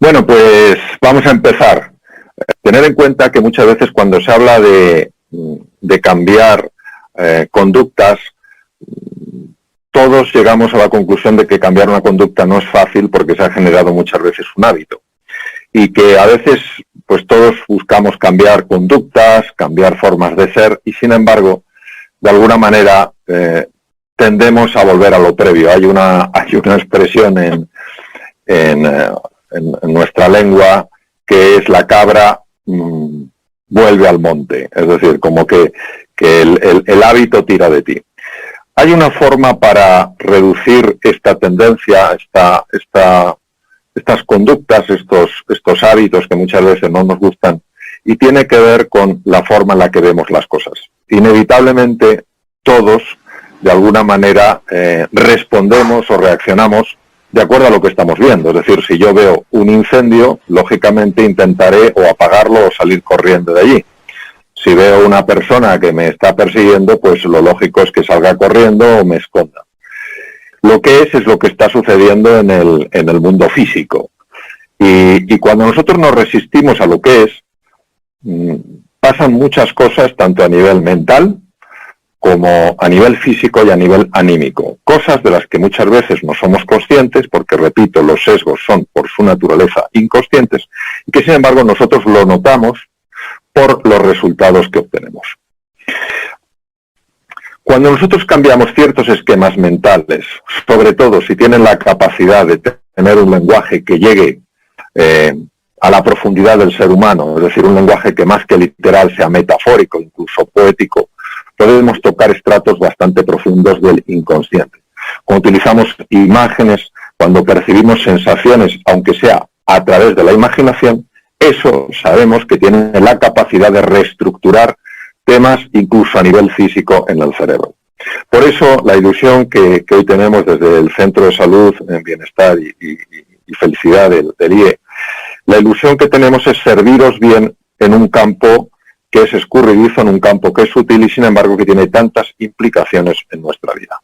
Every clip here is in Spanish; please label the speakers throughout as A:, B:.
A: Bueno, pues vamos a empezar. Tener en cuenta que muchas veces cuando se habla de cambiar conductas, todos llegamos a la conclusión de que cambiar una conducta no es fácil porque se ha generado muchas veces un hábito. Y que a veces pues todos buscamos cambiar conductas, cambiar formas de ser y sin embargo, de alguna manera tendemos a volver a lo previo. Hay una expresión en nuestra lengua que es la cabra vuelve al monte, es decir, como que el hábito tira de ti. Hay una forma para reducir esta tendencia, estas conductas, estos hábitos que muchas veces no nos gustan, y tiene que ver con la forma en la que vemos las cosas. Inevitablemente todos, de alguna manera, respondemos o reaccionamos de acuerdo a lo que estamos viendo. Es decir, si yo veo un incendio, lógicamente intentaré o apagarlo o salir corriendo de allí. Si veo una persona que me está persiguiendo, pues lo lógico es que salga corriendo o me esconda. Lo que es lo que está sucediendo en el mundo físico. Y cuando nosotros nos resistimos a lo que es, pasan muchas cosas, tanto a nivel mental como a nivel físico y a nivel anímico. Cosas de las que muchas veces no somos conscientes, porque, repito, los sesgos son por su naturaleza inconscientes, y que, sin embargo, nosotros lo notamos por los resultados que obtenemos. Cuando nosotros cambiamos ciertos esquemas mentales, sobre todo si tienen la capacidad de tener un lenguaje que llegue a la profundidad del ser humano, es decir, un lenguaje que más que literal sea metafórico, incluso poético, podemos tocar estratos bastante profundos del inconsciente. Cuando utilizamos imágenes, cuando percibimos sensaciones, aunque sea a través de la imaginación, eso sabemos que tiene la capacidad de reestructurar temas incluso a nivel físico en el cerebro. Por eso la ilusión que hoy tenemos desde el Centro de Salud, en Bienestar y Felicidad del IE, la ilusión que tenemos es serviros bien en un campo que es escurridizo, en un campo que es sutil y sin embargo que tiene tantas implicaciones en nuestra vida.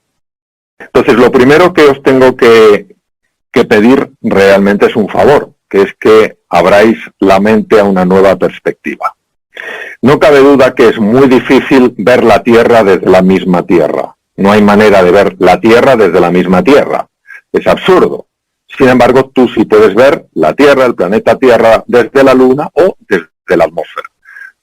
A: Entonces, lo primero que os tengo que pedir realmente es un favor, que es que abráis la mente a una nueva perspectiva. No cabe duda que es muy difícil ver la Tierra desde la misma Tierra. No hay manera de ver la Tierra desde la misma Tierra. Es absurdo. Sin embargo, tú sí puedes ver la Tierra, el planeta Tierra, desde la Luna o desde la atmósfera.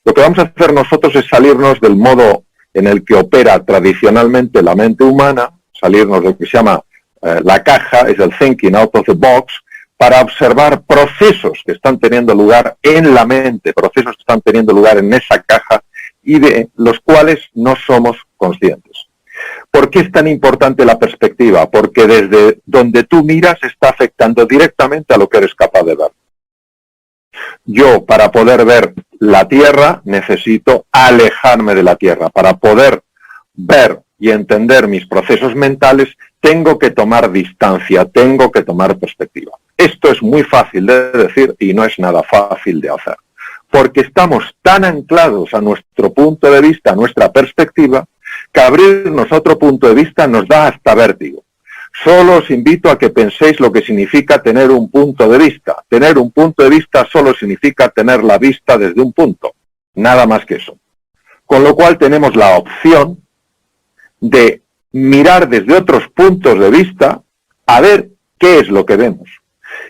A: Lo que vamos a hacer nosotros es salirnos del modo en el que opera tradicionalmente la mente humana, salirnos de lo que se llama la caja, es el thinking out of the box, para observar procesos que están teniendo lugar en la mente, procesos que están teniendo lugar en esa caja y de los cuales no somos conscientes. ¿Por qué es tan importante la perspectiva? Porque desde donde tú miras está afectando directamente a lo que eres capaz de ver. Yo, para poder ver la Tierra, necesito alejarme de la Tierra. Para poder ver y entender mis procesos mentales, tengo que tomar distancia, tengo que tomar perspectiva. Esto es muy fácil de decir y no es nada fácil de hacer, porque estamos tan anclados a nuestro punto de vista, a nuestra perspectiva, que abrirnos a otro punto de vista nos da hasta vértigo. Solo os invito a que penséis lo que significa tener un punto de vista. Tener un punto de vista solo significa tener la vista desde un punto, nada más que eso. Con lo cual tenemos la opción de mirar desde otros puntos de vista a ver qué es lo que vemos.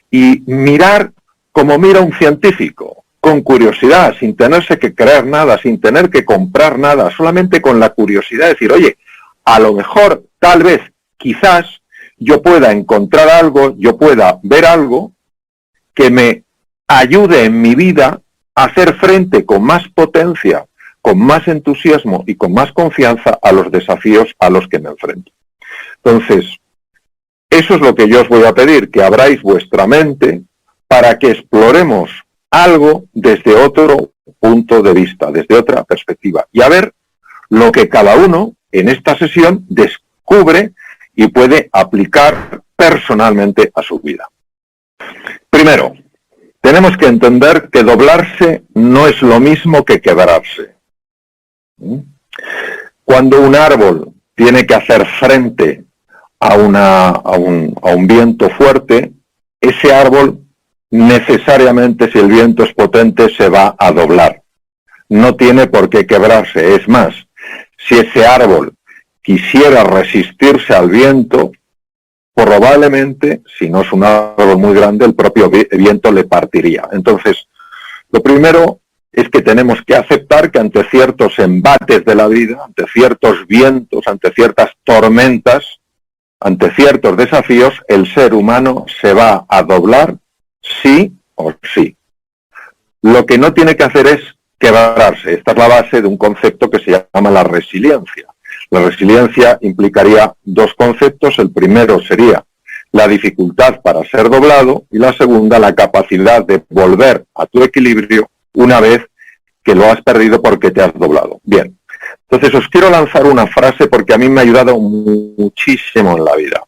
A: Y mirar como mira un científico, con curiosidad, sin tenerse que creer nada, sin tener que comprar nada, solamente con la curiosidad de decir, oye, a lo mejor, tal vez, quizás, yo pueda encontrar algo, yo pueda ver algo que me ayude en mi vida a hacer frente con más potencia, con más entusiasmo y con más confianza a los desafíos a los que me enfrento. Entonces, eso es lo que yo os voy a pedir, que abráis vuestra mente para que exploremos algo desde otro punto de vista, desde otra perspectiva, y a ver lo que cada uno en esta sesión descubre y puede aplicar personalmente a su vida. Primero, tenemos que entender que doblarse no es lo mismo que quebrarse. Cuando un árbol tiene que hacer frente a un viento fuerte, ese árbol necesariamente, si el viento es potente, se va a doblar. No tiene por qué quebrarse. Es más, si ese árbol quisiera resistirse al viento, probablemente, si no es un árbol muy grande, el propio viento le partiría. Entonces, lo primero es que tenemos que aceptar que ante ciertos embates de la vida, ante ciertos vientos, ante ciertas tormentas, ante ciertos desafíos, el ser humano se va a doblar sí o sí. Lo que no tiene que hacer es quebrarse. Esta es la base de un concepto que se llama la resiliencia. La resiliencia implicaría dos conceptos. El primero sería la dificultad para ser doblado y la segunda, la capacidad de volver a tu equilibrio una vez que lo has perdido porque te has doblado. Bien, entonces os quiero lanzar una frase porque a mí me ha ayudado muchísimo en la vida.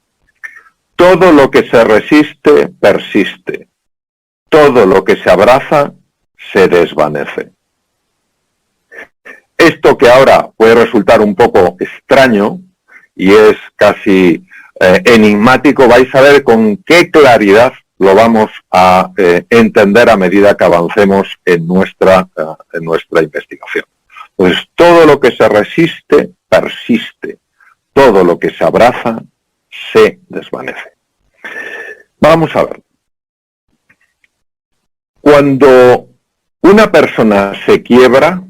A: Todo lo que se resiste, persiste. Todo lo que se abraza, se desvanece. Esto que ahora puede resultar un poco extraño y es casi enigmático, vais a ver con qué claridad lo vamos a entender a medida que avancemos en nuestra investigación. Pues todo lo que se resiste, persiste. Todo lo que se abraza, se desvanece. Vamos a ver. Cuando una persona se quiebra,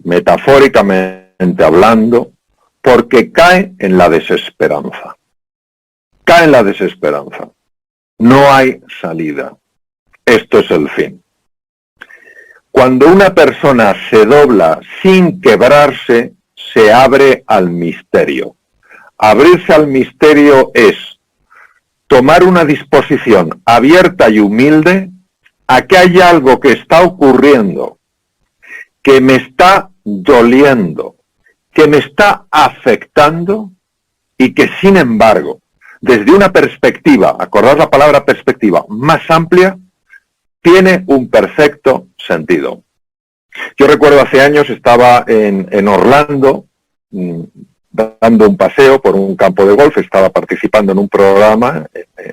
A: metafóricamente hablando, porque cae en la desesperanza. Cae en la desesperanza. No hay salida. Esto es el fin. Cuando una persona se dobla sin quebrarse, se abre al misterio. Abrirse al misterio es tomar una disposición abierta y humilde a que hay algo que está ocurriendo, que me está doliendo, que me está afectando y que, sin embargo, desde una perspectiva, acordad la palabra perspectiva, más amplia, tiene un perfecto sentido. Yo recuerdo hace años estaba en Orlando, dando un paseo por un campo de golf, estaba participando en un programa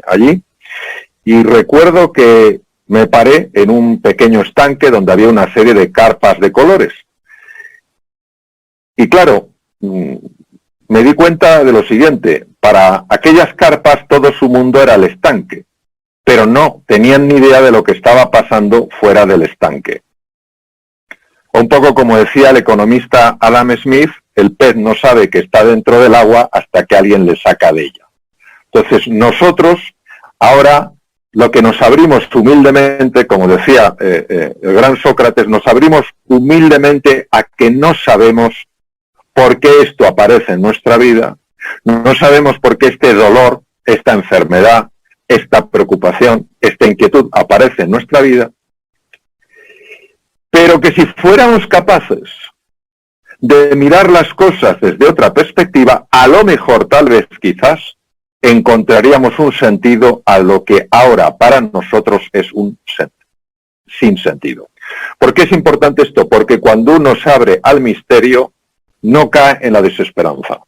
A: allí, y recuerdo que me paré en un pequeño estanque donde había una serie de carpas de colores. Y claro, me di cuenta de lo siguiente: para aquellas carpas todo su mundo era el estanque, pero no tenían ni idea de lo que estaba pasando fuera del estanque. Un poco como decía el economista Adam Smith, el pez no sabe que está dentro del agua hasta que alguien le saca de ella. Entonces nosotros ahora lo que nos abrimos humildemente, como decía el gran Sócrates, nos abrimos humildemente a que no sabemos por qué esto aparece en nuestra vida, no sabemos por qué este dolor, esta enfermedad, esta preocupación, esta inquietud aparece en nuestra vida, pero que si fuéramos capaces de mirar las cosas desde otra perspectiva, a lo mejor, tal vez, quizás, encontraríamos un sentido a lo que ahora para nosotros es un sinsentido. ¿Por qué es importante esto? Porque cuando uno se abre al misterio, no cae en la desesperanza.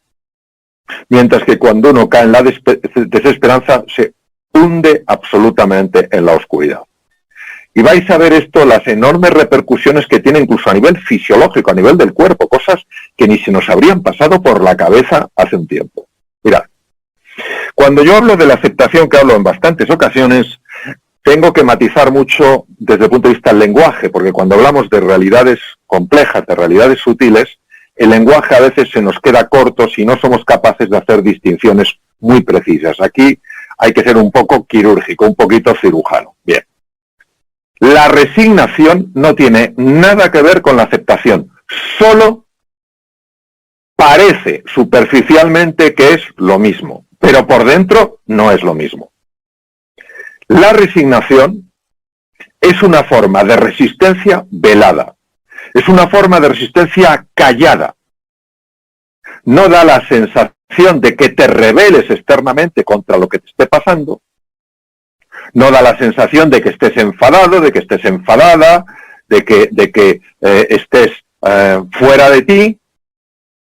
A: Mientras que cuando uno cae en la desesperanza, se hunde absolutamente en la oscuridad. Y vais a ver esto, las enormes repercusiones que tiene incluso a nivel fisiológico, a nivel del cuerpo, cosas que ni se nos habrían pasado por la cabeza hace un tiempo. Mirad, cuando yo hablo de la aceptación, que hablo en bastantes ocasiones, tengo que matizar mucho desde el punto de vista del lenguaje, porque cuando hablamos de realidades complejas, de realidades sutiles, el lenguaje a veces se nos queda corto si no somos capaces de hacer distinciones muy precisas. Aquí hay que ser un poco quirúrgico, un poquito cirujano. Bien. La resignación no tiene nada que ver con la aceptación, solo parece superficialmente que es lo mismo, pero por dentro no es lo mismo. La resignación es una forma de resistencia velada, es una forma de resistencia callada. No da la sensación de que te rebeles externamente contra lo que te esté pasando, no da la sensación de que estés enfadado, de que estés enfadada, de que estés fuera de ti,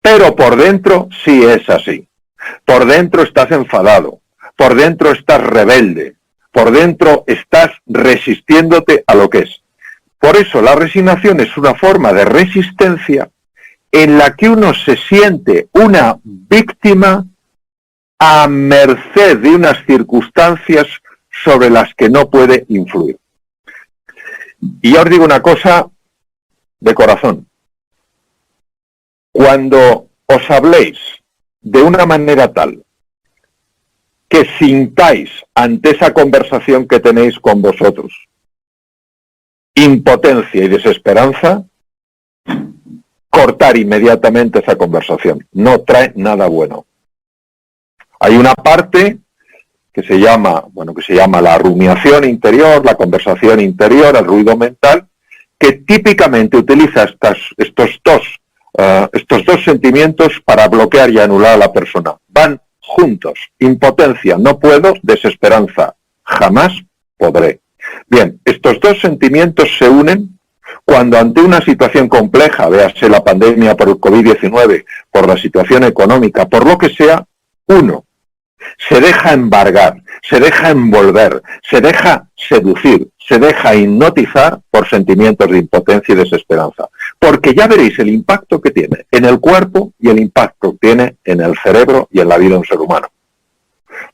A: pero por dentro sí es así. Por dentro estás enfadado, por dentro estás rebelde, por dentro estás resistiéndote a lo que es. Por eso la resignación es una forma de resistencia en la que uno se siente una víctima a merced de unas circunstancias sobre las que no puede influir. Y ya os digo una cosa de corazón. Cuando os habléis de una manera tal que sintáis ante esa conversación que tenéis con vosotros impotencia y desesperanza, cortar inmediatamente esa conversación. No trae nada bueno. Hay una parte que se llama la rumiación interior, la conversación interior, el ruido mental, que típicamente utiliza estos dos sentimientos para bloquear y anular a la persona. Van juntos. Impotencia, no puedo; desesperanza, jamás podré. Bien, estos dos sentimientos se unen cuando ante una situación compleja, véase la pandemia por el COVID-19, por la situación económica, por lo que sea, uno se deja embargar, se deja envolver, se deja seducir, se deja hipnotizar por sentimientos de impotencia y desesperanza. Porque ya veréis el impacto que tiene en el cuerpo y el impacto que tiene en el cerebro y en la vida de un ser humano.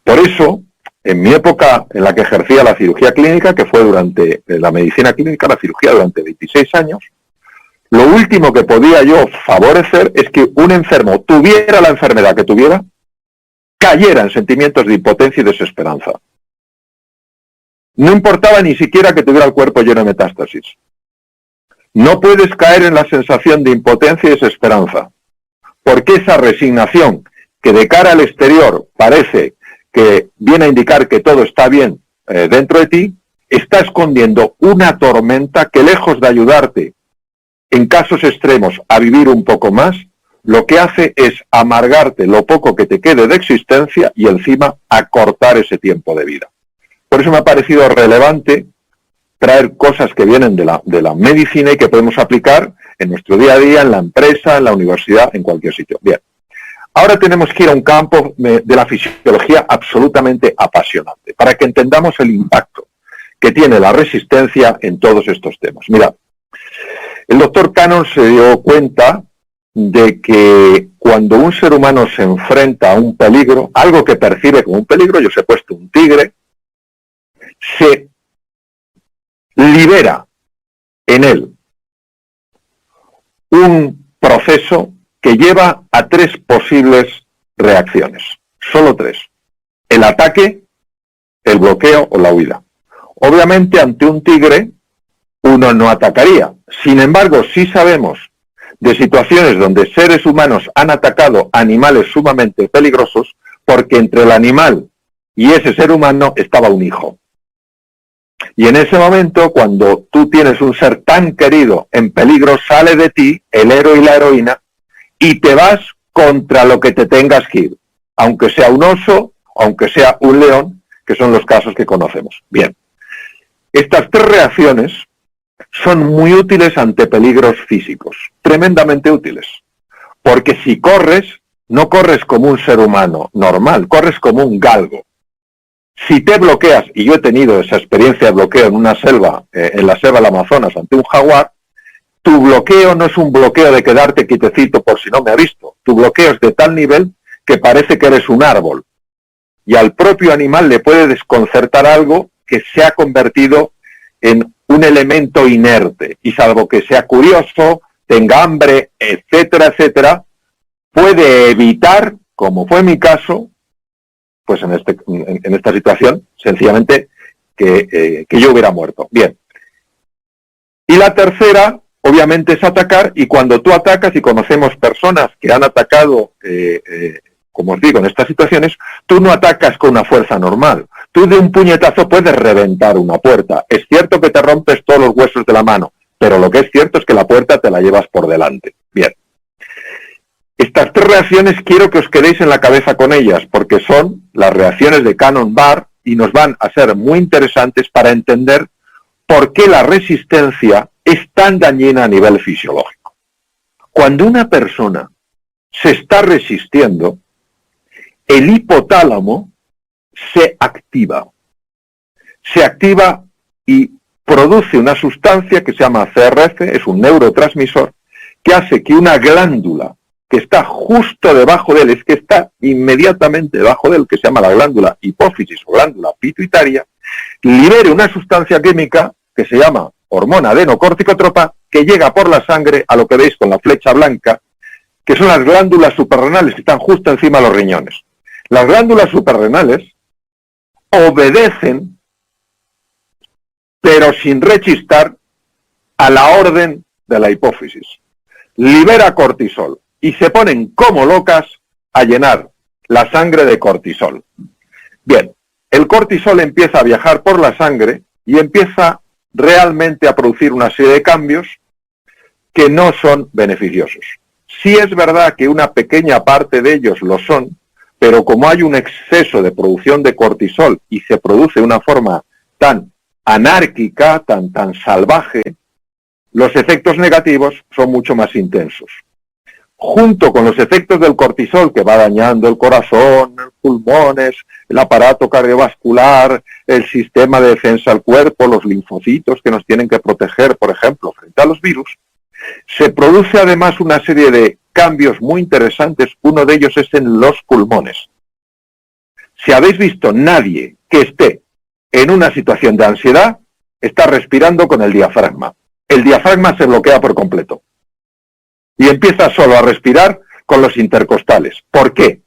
A: Por eso, en mi época en la que ejercía la cirugía clínica, que fue durante la medicina clínica, la cirugía durante 26 años, lo último que podía yo favorecer es que un enfermo, tuviera la enfermedad que tuviera, cayera en sentimientos de impotencia y desesperanza. No importaba ni siquiera que tuviera el cuerpo lleno de metástasis. No puedes caer en la sensación de impotencia y desesperanza, porque esa resignación que de cara al exterior parece que viene a indicar que todo está bien dentro de ti, está escondiendo una tormenta que, lejos de ayudarte en casos extremos a vivir un poco más, lo que hace es amargarte lo poco que te quede de existencia y encima acortar ese tiempo de vida. Por eso me ha parecido relevante traer cosas que vienen de la medicina y que podemos aplicar en nuestro día a día, en la empresa, en la universidad, en cualquier sitio. Bien, ahora tenemos que ir a un campo de la fisiología absolutamente apasionante, para que entendamos el impacto que tiene la resistencia en todos estos temas. Mirad, el doctor Cannon se dio cuenta de que cuando un ser humano se enfrenta a un peligro, algo que percibe como un peligro, yo os he puesto un tigre, se libera en él un proceso que lleva a 3 posibles reacciones, solo 3: el ataque, el bloqueo o la huida. Obviamente ante un tigre uno no atacaría, sin embargo sí sabemos de situaciones donde seres humanos han atacado animales sumamente peligrosos porque entre el animal y ese ser humano estaba un hijo. Y en ese momento, cuando tú tienes un ser tan querido en peligro, sale de ti el héroe y la heroína y te vas contra lo que te tengas que ir, aunque sea un oso, aunque sea un león, que son los casos que conocemos. Bien, estas 3 reacciones son muy útiles ante peligros físicos, tremendamente útiles, porque si corres, no corres como un ser humano normal, corres como un galgo. Si te bloqueas, y yo he tenido esa experiencia de bloqueo en una selva, en la selva del Amazonas, ante un jaguar, tu bloqueo no es un bloqueo de quedarte quietecito por si no me ha visto. Tu bloqueo es de tal nivel que parece que eres un árbol. Y al propio animal le puede desconcertar algo que se ha convertido en un elemento inerte. Y salvo que sea curioso, tenga hambre, etcétera, etcétera, puede evitar, como fue mi caso, pues en esta situación, sencillamente, que yo hubiera muerto. Bien. Y la tercera, obviamente, es atacar, y cuando tú atacas, y conocemos personas que han atacado, como os digo, en estas situaciones, tú no atacas con una fuerza normal. Tú de un puñetazo puedes reventar una puerta. Es cierto que te rompes todos los huesos de la mano, pero lo que es cierto es que la puerta te la llevas por delante. Bien. Estas 3 reacciones quiero que os quedéis en la cabeza con ellas, porque son las reacciones de Cannon-Barr y nos van a ser muy interesantes para entender por qué la resistencia es tan dañina a nivel fisiológico. Cuando una persona se está resistiendo, el hipotálamo se activa. se activa y produce una sustancia que se llama CRF, es un neurotransmisor, que hace que una glándula que está justo debajo de él, es que está inmediatamente debajo de él, que se llama la glándula hipófisis o glándula pituitaria, libere una sustancia química que se llama hormona adenocorticotropa, que llega por la sangre a lo que veis con la flecha blanca, que son las glándulas suprarrenales que están justo encima de los riñones. Las glándulas suprarrenales obedecen, pero sin rechistar, a la orden de la hipófisis. Libera cortisol y se ponen como locas a llenar la sangre de cortisol. Bien, el cortisol empieza a viajar por la sangre y empieza realmente a producir una serie de cambios que no son beneficiosos. Sí es verdad que una pequeña parte de ellos lo son, pero como hay un exceso de producción de cortisol y se produce de una forma tan anárquica, tan salvaje, los efectos negativos son mucho más intensos. Junto con los efectos del cortisol, que va dañando el corazón, los pulmones, el aparato cardiovascular, el sistema de defensa del cuerpo, los linfocitos que nos tienen que proteger, por ejemplo, frente a los virus, se produce además una serie de cambios muy interesantes. Uno de ellos es en los pulmones. Si habéis visto, nadie que esté en una situación de ansiedad está respirando con el diafragma. El diafragma se bloquea por completo y empieza solo a respirar con los intercostales. ¿Por qué?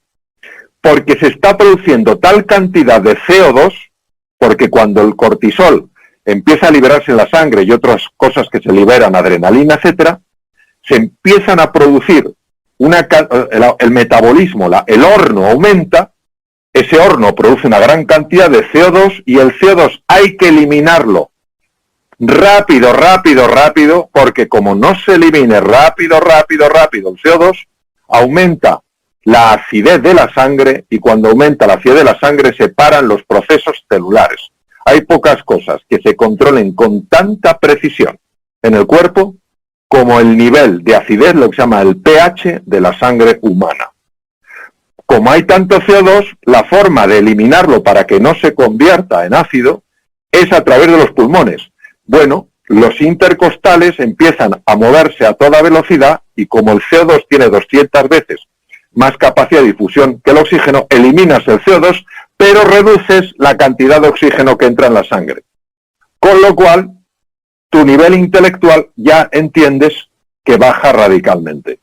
A: Porque se está produciendo tal cantidad de CO2, porque cuando el cortisol empieza a liberarse en la sangre y otras cosas que se liberan, adrenalina, etcétera, se empiezan a producir el metabolismo, el horno aumenta, ese horno produce una gran cantidad de CO2 y el CO2 hay que eliminarlo rápido, porque como no se elimine rápido el CO2, aumenta la acidez de la sangre y cuando aumenta la acidez de la sangre se paran los procesos celulares. Hay pocas cosas que se controlen con tanta precisión en el cuerpo como el nivel de acidez, lo que se llama el pH de la sangre humana. Como hay tanto CO2, la forma de eliminarlo para que no se convierta en ácido es a través de los pulmones. Bueno, los intercostales empiezan a moverse a toda velocidad y como el CO2 tiene 200 veces más capacidad de difusión que el oxígeno, eliminas el CO2, pero reduces la cantidad de oxígeno que entra en la sangre. Con lo cual, tu nivel intelectual ya entiendes que baja radicalmente.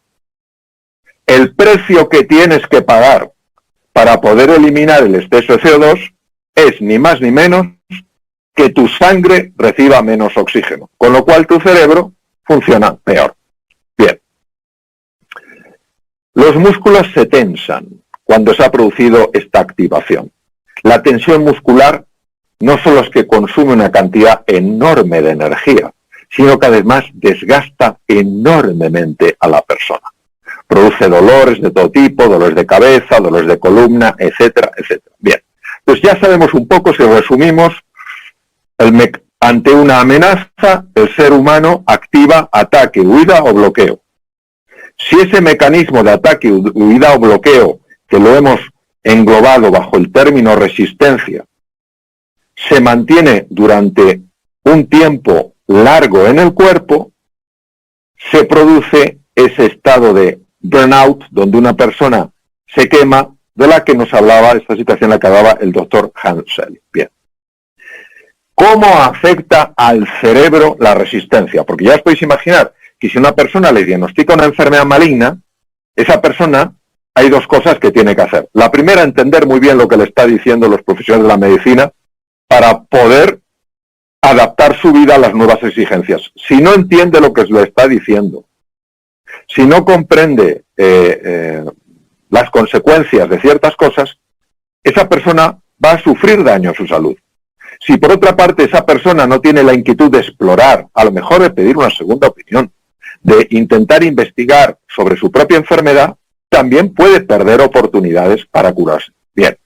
A: El precio que tienes que pagar para poder eliminar el exceso de CO2 es ni más ni menos que tu sangre reciba menos oxígeno, con lo cual tu cerebro funciona peor. Bien. Los músculos se tensan cuando se ha producido esta activación. La tensión muscular no solo es que consume una cantidad enorme de energía, sino que además desgasta enormemente a la persona. Produce dolores de todo tipo, dolores de cabeza, dolores de columna, etcétera, etcétera. Bien, pues ya sabemos un poco, si resumimos, ante una amenaza, el ser humano activa ataque, huida o bloqueo. Si ese mecanismo de ataque, huida o bloqueo, que lo hemos englobado bajo el término resistencia, se mantiene durante un tiempo largo en el cuerpo, se produce ese estado de burnout, donde una persona se quema, de la que nos hablaba, esta situación la que hablaba el doctor Hansel. Bien. ¿Cómo afecta al cerebro la resistencia? Porque ya os podéis imaginar que si una persona le diagnostica una enfermedad maligna, esa persona, hay dos cosas que tiene que hacer. La primera, entender muy bien lo que le está diciendo los profesionales de la medicina para poder adaptar su vida a las nuevas exigencias. Si no entiende lo que le está diciendo, si no comprende las consecuencias de ciertas cosas, esa persona va a sufrir daño a su salud. Si por otra parte esa persona no tiene la inquietud de explorar, a lo mejor de pedir una segunda opinión, de intentar investigar sobre su propia enfermedad, también puede perder oportunidades para curarse. Bien,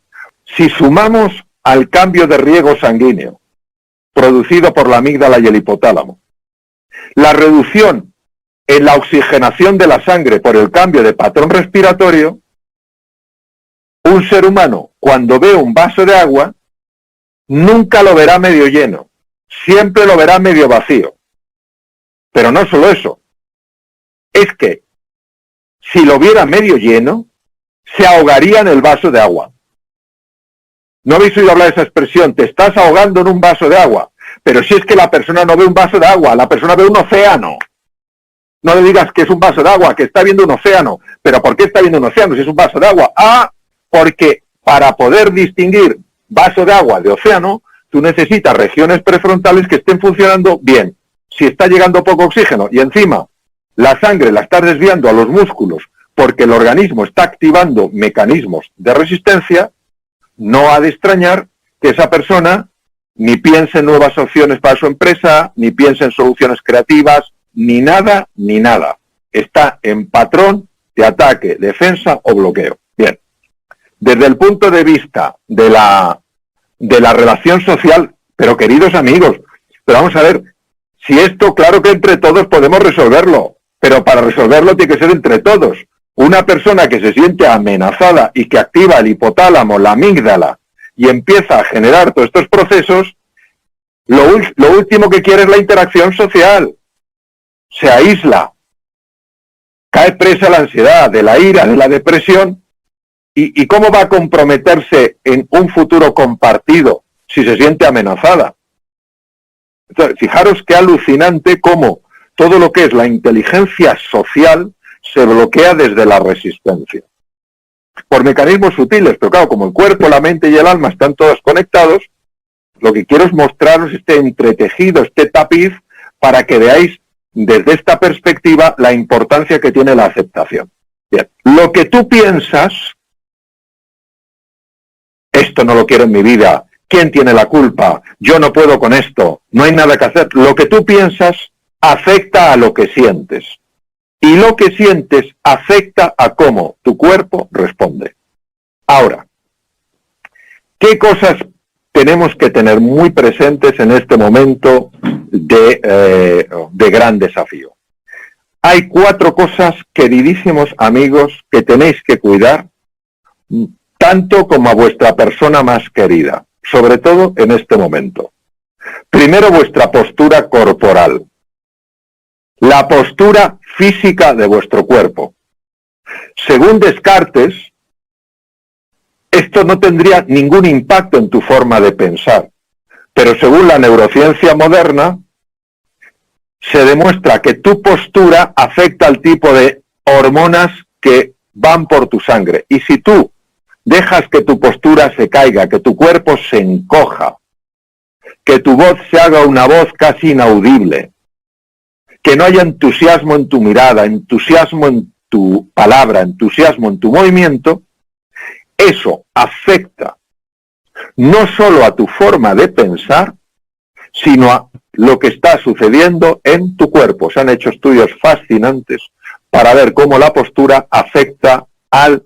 A: si sumamos al cambio de riego sanguíneo producido por la amígdala y el hipotálamo, la reducción en la oxigenación de la sangre por el cambio de patrón respiratorio, un ser humano cuando ve un vaso de agua nunca lo verá medio lleno, siempre lo verá medio vacío. Pero no solo eso, es que si lo viera medio lleno, se ahogaría en el vaso de agua. ¿No habéis oído hablar de esa expresión? Te estás ahogando en un vaso de agua. Pero si es que la persona no ve un vaso de agua, la persona ve un océano. No le digas que es un vaso de agua, que está viendo un océano. ¿Pero por qué está viendo un océano si es un vaso de agua? Porque para poder distinguir vaso de agua de océano, tú necesitas regiones prefrontales que estén funcionando bien. Si está llegando poco oxígeno y encima la sangre la estás desviando a los músculos porque el organismo está activando mecanismos de resistencia, no ha de extrañar que esa persona ni piense en nuevas opciones para su empresa, ni piense en soluciones creativas, ni nada, ni nada. Está en patrón de ataque, defensa o bloqueo. Bien, desde el punto de vista de la relación social, pero queridos amigos, pero vamos a ver, si esto, claro que entre todos podemos resolverlo, pero para resolverlo tiene que ser entre todos. Una persona que se siente amenazada y que activa el hipotálamo, la amígdala, y empieza a generar todos estos procesos, lo último que quiere es la interacción social. Se aísla, cae presa de la ansiedad, de la ira, de la depresión, y ¿cómo va a comprometerse en un futuro compartido si se siente amenazada? Entonces, fijaros qué alucinante cómo todo lo que es la inteligencia social se bloquea desde la resistencia. Por mecanismos sutiles, pero claro, como el cuerpo, la mente y el alma están todos conectados, lo que quiero es mostraros este entretejido, este tapiz, para que veáis desde esta perspectiva la importancia que tiene la aceptación. Bien, lo que tú piensas, esto no lo quiero en mi vida, ¿quién tiene la culpa? Yo no puedo con esto, no hay nada que hacer. Lo que tú piensas afecta a lo que sientes. Y lo que sientes afecta a cómo tu cuerpo responde. Ahora, ¿qué cosas tenemos que tener muy presentes en este momento de gran desafío? Hay 4 cosas, queridísimos amigos, que tenéis que cuidar, tanto como a vuestra persona más querida, sobre todo en este momento. Primero, vuestra postura corporal. La postura física de vuestro cuerpo. Según Descartes, esto no tendría ningún impacto en tu forma de pensar, pero según la neurociencia moderna, se demuestra que tu postura afecta al tipo de hormonas que van por tu sangre. Y si tú dejas que tu postura se caiga, que tu cuerpo se encoja, que tu voz se haga una voz casi inaudible, que no haya entusiasmo en tu mirada, entusiasmo en tu palabra, entusiasmo en tu movimiento, eso afecta no solo a tu forma de pensar, sino a lo que está sucediendo en tu cuerpo. Se han hecho estudios fascinantes para ver cómo la postura afecta al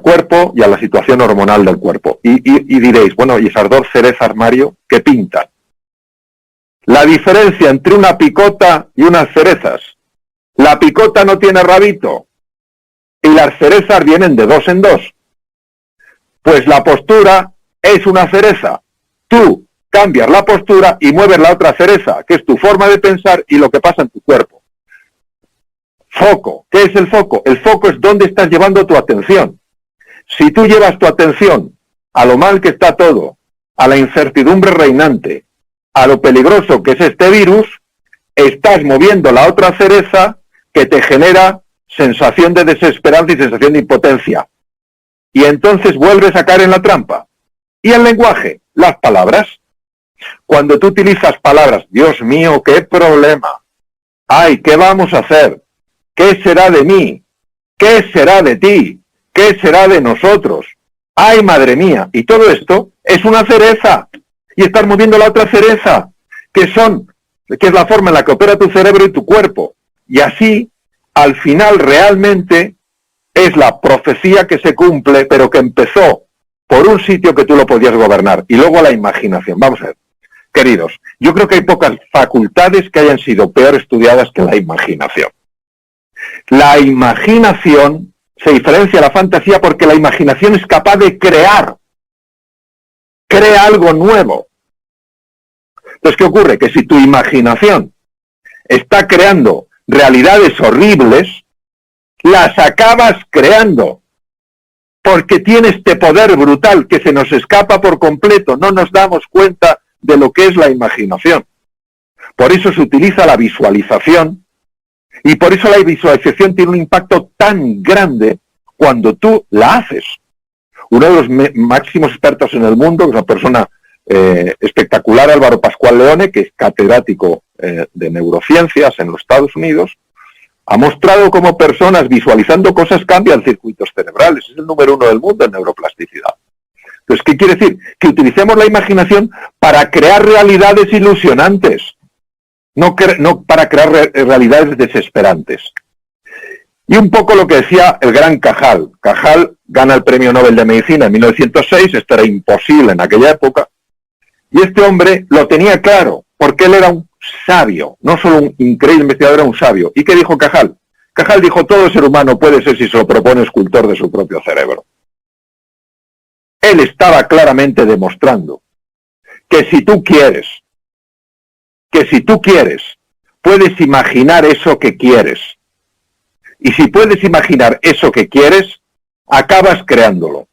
A: cuerpo y a la situación hormonal del cuerpo. Y diréis, bueno, ¿y esas 2 cerezas, Mario, qué pintan? La diferencia entre una picota y unas cerezas. La picota no tiene rabito y las cerezas vienen de 2 en 2. Pues la postura es una cereza. Tú cambias la postura y mueves la otra cereza, que es tu forma de pensar y lo que pasa en tu cuerpo. Foco. ¿Qué es el foco? El foco es dónde estás llevando tu atención. Si tú llevas tu atención a lo mal que está todo, a la incertidumbre reinante, a lo peligroso que es este virus, estás moviendo la otra cereza que te genera sensación de desesperanza y sensación de impotencia. Y entonces vuelves a caer en la trampa. Y el lenguaje, las palabras. Cuando tú utilizas palabras, Dios mío, qué problema. Ay, ¿qué vamos a hacer? ¿Qué será de mí? ¿Qué será de ti? ¿Qué será de nosotros? Ay, madre mía. Y todo esto es una cereza. Y estás moviendo la otra cereza, que es la forma en la que opera tu cerebro y tu cuerpo. Y así, al final, realmente es la profecía que se cumple, pero que empezó por un sitio que tú lo podías gobernar. Y luego la imaginación. Vamos a ver, queridos, yo creo que hay pocas facultades que hayan sido peor estudiadas que la imaginación. La imaginación se diferencia de la fantasía porque la imaginación es capaz de crear. crea algo nuevo. Entonces, ¿qué ocurre? Que si tu imaginación está creando realidades horribles, las acabas creando, porque tiene este poder brutal que se nos escapa por completo, no nos damos cuenta de lo que es la imaginación. Por eso se utiliza la visualización, y por eso la visualización tiene un impacto tan grande cuando tú la haces. Uno de los máximos expertos en el mundo, que es una persona espectacular, Álvaro Pascual Leone, que es catedrático de neurociencias en los Estados Unidos, ha mostrado cómo personas visualizando cosas cambian circuitos cerebrales. Es el número 1 del mundo en neuroplasticidad. Entonces, ¿qué quiere decir? Que utilicemos la imaginación para crear realidades ilusionantes, no para crear realidades desesperantes. Y un poco lo que decía el gran Cajal. Cajal gana el Premio Nobel de Medicina en 1906, esto era imposible en aquella época, y este hombre lo tenía claro, porque él era un sabio, no solo un increíble investigador, era un sabio. ¿Y qué dijo Cajal? Cajal dijo, todo ser humano puede ser, si se lo propone, escultor de su propio cerebro. Él estaba claramente demostrando que si tú quieres, puedes imaginar eso que quieres. Y si puedes imaginar eso que quieres, acabas creándolo.